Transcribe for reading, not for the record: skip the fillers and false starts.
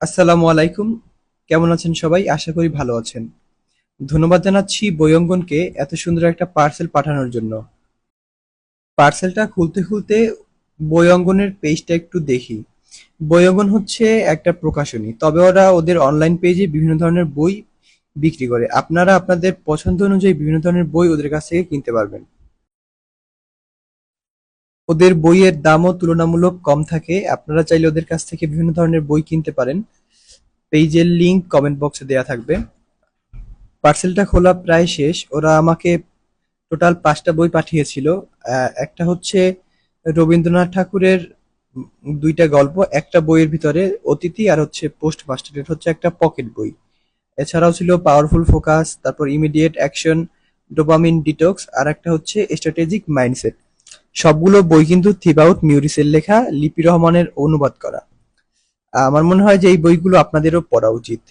আসসালামু আলাইকুম। কেমন আছেন সবাই? আশা করি ভালো আছেন। ধন্যবাদ জানাচ্ছি বই অঙ্গনকে এত সুন্দর একটা পার্সেল পাঠানোর জন্য। পার্সেলটা খুলতে খুলতে বই অঙ্গনের পেজটা একটু দেখি। বই অঙ্গন হচ্ছে একটা প্রকাশনী, তবে ওরা ওদের অনলাইন পেজে বিভিন্ন ধরনের বই বিক্রি করে। আপনারা আপনাদের পছন্দ অনুযায়ী বিভিন্ন ধরনের বই ওদের কাছ থেকে কিনতে পারবেন। ওদের বইয়ের দামও তুলনামূলক কম থাকে। আপনারা চাইলে ওদের কাছ থেকে বিভিন্ন ধরনের বই কিনতে পারেন। পেজের লিংক কমেন্ট বক্সে দেয়া থাকবে। পার্সেলটা খোলা প্রায় শেষ। ওরা আমাকে টোটাল ৫টা বই পাঠিয়েছিল। একটা হচ্ছে রবীন্দ্রনাথ ঠাকুরের ২টা গল্প, একটা বইয়ের ভিতরে অতিথি আর হচ্ছে পোস্টমাস্টার। এটা হচ্ছে একটা পকেট বই। এছাড়াও ছিল পাওয়ারফুল ফোকাস, তারপর ইমিডিয়েট অ্যাকশন, ডোপামিন ডিটক্স আর একটা হচ্ছে স্ট্র্যাটেজিক মাইন্ডসেট। সবগুলো বই কিন্তু থিবাউট মিউরিসের লেখা, লিপি রহমানের অনুবাদ করা। আমার মনে হয় যে এই বইগুলো আপনাদেরও পড়া উচিত।